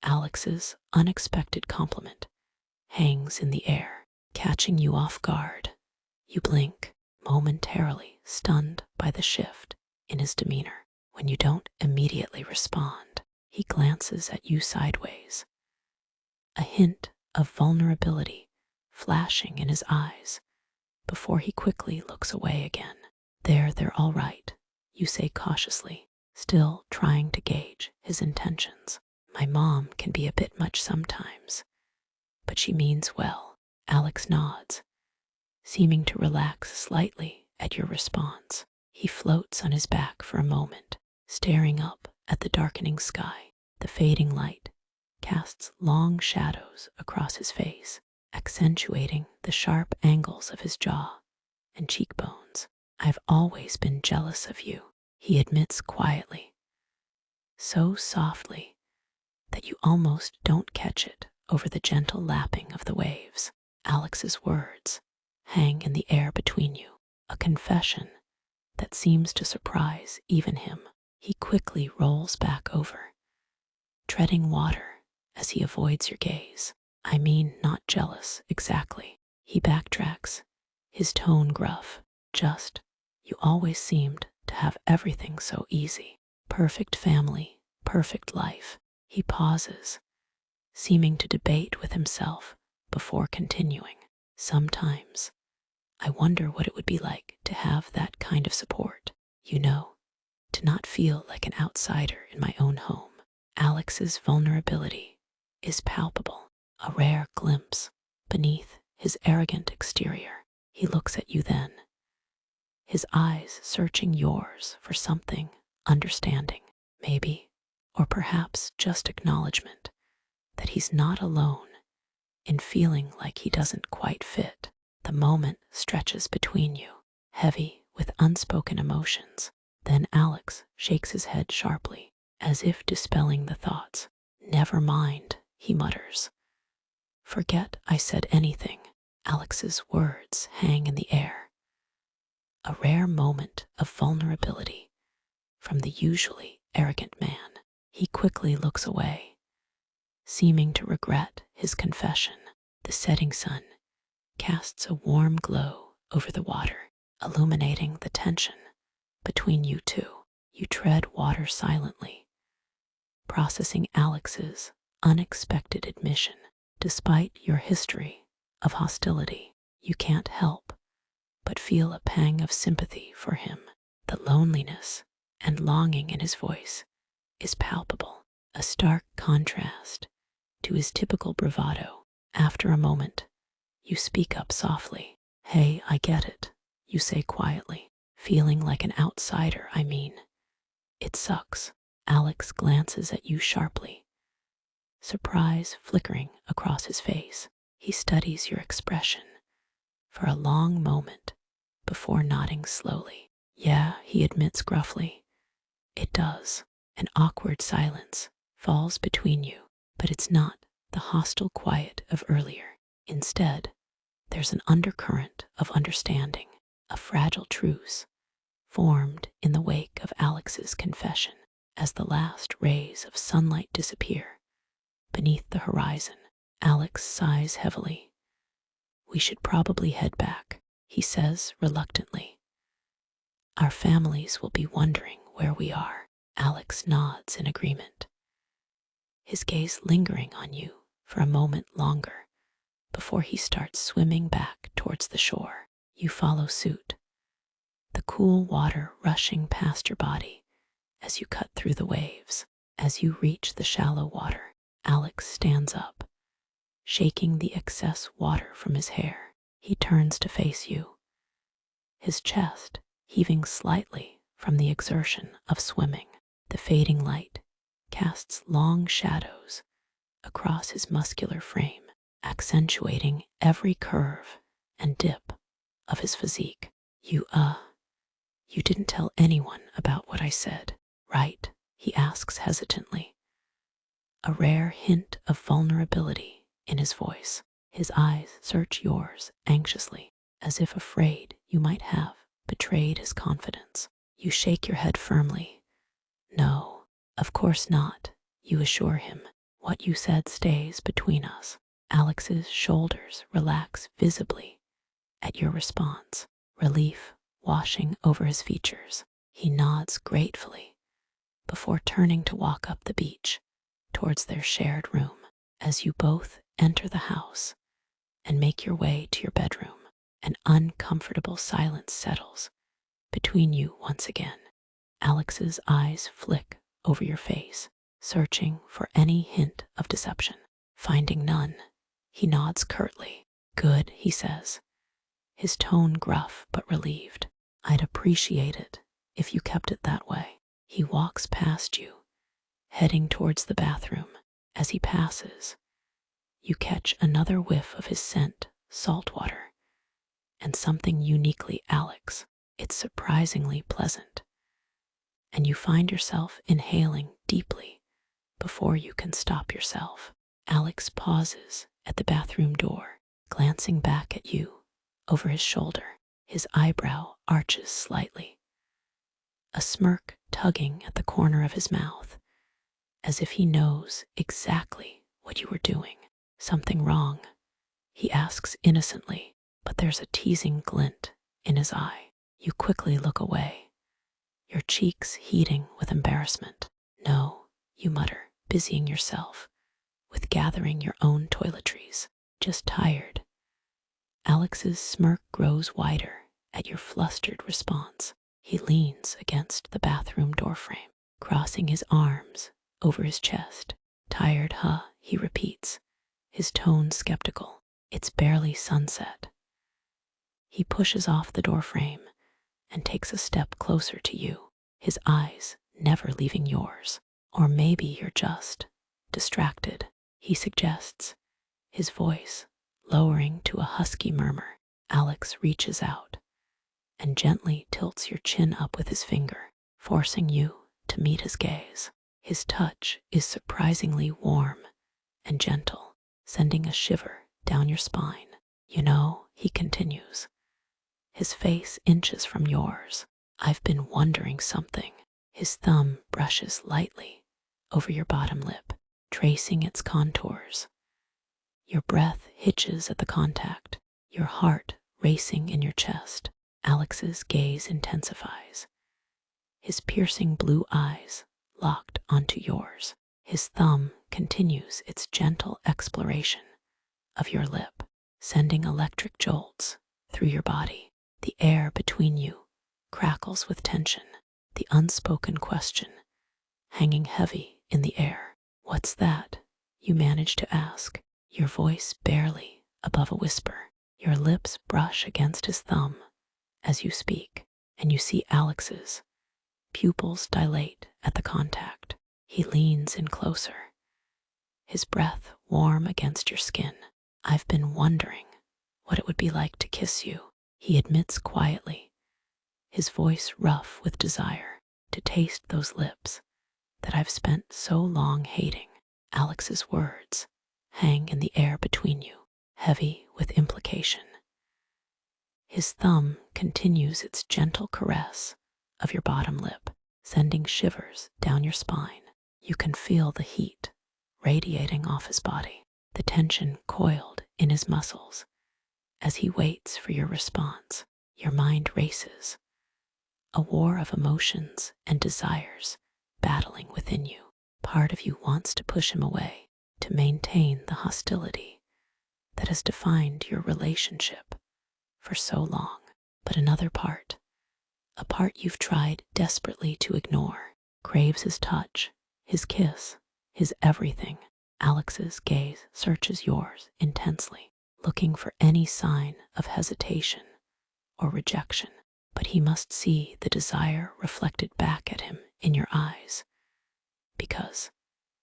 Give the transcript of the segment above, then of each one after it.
Alex's unexpected compliment hangs in the air, catching you off guard. You blink, momentarily stunned by the shift in his demeanor. When you don't immediately respond, he glances at you sideways, a hint of vulnerability flashing in his eyes before he quickly looks away again. They're all right, you say cautiously, still trying to gauge his intentions. My mom can be a bit much sometimes, but she means well. Alex nods, seeming to relax slightly at your response. He floats on his back for a moment, staring up at the darkening sky. The fading light casts long shadows across his face, accentuating the sharp angles of his jaw and cheekbones. I've always been jealous of you, he admits quietly, so softly that you almost don't catch it over the gentle lapping of the waves. Alex's words hang in the air between you, a confession that seems to surprise even him. He quickly rolls back over, treading water as he avoids your gaze. I mean, not jealous, exactly. He backtracks, his tone gruff. Just, you always seemed to have everything so easy. Perfect family, perfect life. He pauses, seeming to debate with himself before continuing. Sometimes, I wonder what it would be like to have that kind of support. You know, to not feel like an outsider in my own home. Alex's vulnerability is palpable, a rare glimpse beneath his arrogant exterior. He looks at you then, his eyes searching yours for something understanding, maybe, or perhaps just acknowledgement that he's not alone in feeling like he doesn't quite fit. The moment stretches between you, heavy with unspoken emotions. Then Alex shakes his head sharply, as if dispelling the thoughts. Never mind, he mutters. Forget I said anything. Alex's words hang in the air, a rare moment of vulnerability from the usually arrogant man. He quickly looks away, seeming to regret his confession. The setting sun casts a warm glow over the water, illuminating the tension between you two. You tread water silently, processing Alex's unexpected admission. Despite your history of hostility, you can't help but feel a pang of sympathy for him. The loneliness and longing in his voice is palpable, a stark contrast to his typical bravado. After a moment, you speak up softly. Hey, I get it, you say quietly. Feeling like an outsider, I mean. It sucks. Alex glances at you sharply, surprise flickering across his face. He studies your expression for a long moment before nodding slowly. Yeah, he admits gruffly. It does. An awkward silence falls between you, but it's not the hostile quiet of earlier. Instead, there's an undercurrent of understanding, a fragile truce formed in the wake of Alex's confession. As the last rays of sunlight disappear beneath the horizon, Alex sighs heavily. We should probably head back, he says reluctantly. Our families will be wondering where we are. Alex nods in agreement, his gaze lingering on you for a moment longer before he starts swimming back towards the shore. You follow suit, the cool water rushing past your body as you cut through the waves. As you reach the shallow water, Alex stands up, shaking the excess water from his hair. He turns to face you, his chest heaving slightly from the exertion of swimming. The fading light casts long shadows across his muscular frame, accentuating every curve and dip of his physique. You didn't tell anyone about what I said, right? He asks hesitantly, a rare hint of vulnerability in his voice. His eyes search yours anxiously, as if afraid you might have betrayed his confidence. You shake your head firmly. No, of course not, you assure him. What you said stays between us. Alex's shoulders relax visibly at your response, relief washing over his features. He nods gratefully before turning to walk up the beach towards their shared room. As you both enter the house and make your way to your bedroom, an uncomfortable silence settles between you once again. Alex's eyes flick over your face, searching for any hint of deception. Finding none, he nods curtly. Good, he says, his tone gruff but relieved. I'd appreciate it if you kept it that way. He walks past you, heading towards the bathroom. As he passes, you catch another whiff of his scent, salt water, and something uniquely Alex. It's surprisingly pleasant, and you find yourself inhaling deeply before you can stop yourself. Alex pauses at the bathroom door, glancing back at you over his shoulder. His eyebrow arches slightly, a smirk tugging at the corner of his mouth, as if he knows exactly what you were doing. Something wrong? He asks innocently, but there's a teasing glint in his eye. You quickly look away, your cheeks heating with embarrassment. No, you mutter, busying yourself with gathering your own toiletries. Just tired. Alex's smirk grows wider at your flustered response. He leans against the bathroom doorframe, crossing his arms over his chest. Tired, huh? He repeats, his tone skeptical. It's barely sunset. He pushes off the doorframe and takes a step closer to you, his eyes never leaving yours. Or maybe you're just distracted, he suggests, his voice lowering to a husky murmur. Alex reaches out and gently tilts your chin up with his finger, forcing you to meet his gaze. His touch is surprisingly warm and gentle, sending a shiver down your spine. You know, he continues, his face inches from yours. I've been wondering something. His thumb brushes lightly over your bottom lip, tracing its contours. Your breath hitches at the contact, your heart racing in your chest. Alex's gaze intensifies, his piercing blue eyes locked onto yours. His thumb continues its gentle exploration of your lip, sending electric jolts through your body. The air between you crackles with tension, the unspoken question hanging heavy in the air. What's that? You manage to ask, your voice barely above a whisper. Your lips brush against his thumb as you speak, and you see Alex's pupils dilate at the contact. He leans in closer, his breath warm against your skin. I've been wondering what it would be like to kiss you, he admits quietly, his voice rough with desire, to taste those lips that I've spent so long hating. Alex's words hang in the air between you, heavy with implication. His thumb continues its gentle caress of your bottom lip, sending shivers down your spine. You can feel the heat radiating off his body, the tension coiled in his muscles. As he waits for your response, your mind races, a war of emotions and desires battling within you. Part of you wants to push him away, to maintain the hostility that has defined your relationship for so long. But another part, a part you've tried desperately to ignore, craves his touch, his kiss, his everything. Alex's gaze searches yours intensely, looking for any sign of hesitation or rejection. But he must see the desire reflected back at him in your eyes, because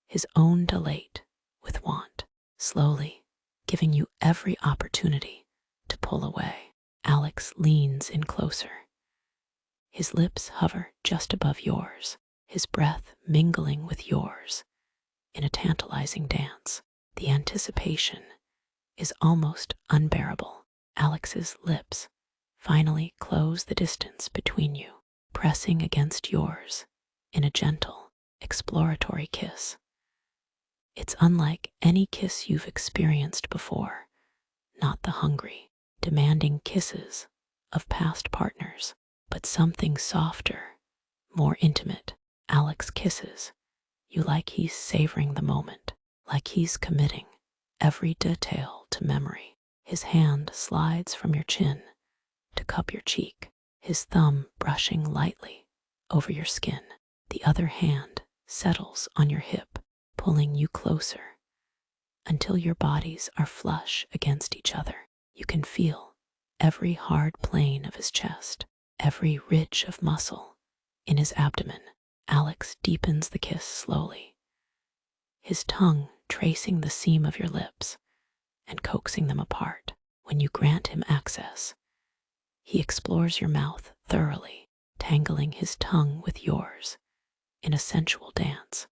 his own dilate with want, slowly giving you every opportunity to pull away. Alex leans in closer. His lips hover just above yours, his breath mingling with yours in a tantalizing dance. The anticipation is almost unbearable. Alex's lips finally close the distance between you, pressing against yours in a gentle, exploratory kiss. It's unlike any kiss you've experienced before, not the hungry, demanding kisses of past partners, but something softer, more intimate. Alex kisses you like he's savoring the moment, like he's committing every detail to memory. His hand slides from your chin to cup your cheek, his thumb brushing lightly over your skin. The other hand settles on your hip, pulling you closer until your bodies are flush against each other. You can feel every hard plane of his chest, every ridge of muscle in his abdomen. Alex deepens the kiss slowly, his tongue tracing the seam of your lips and coaxing them apart. When you grant him access, he explores your mouth thoroughly, tangling his tongue with yours in a sensual dance.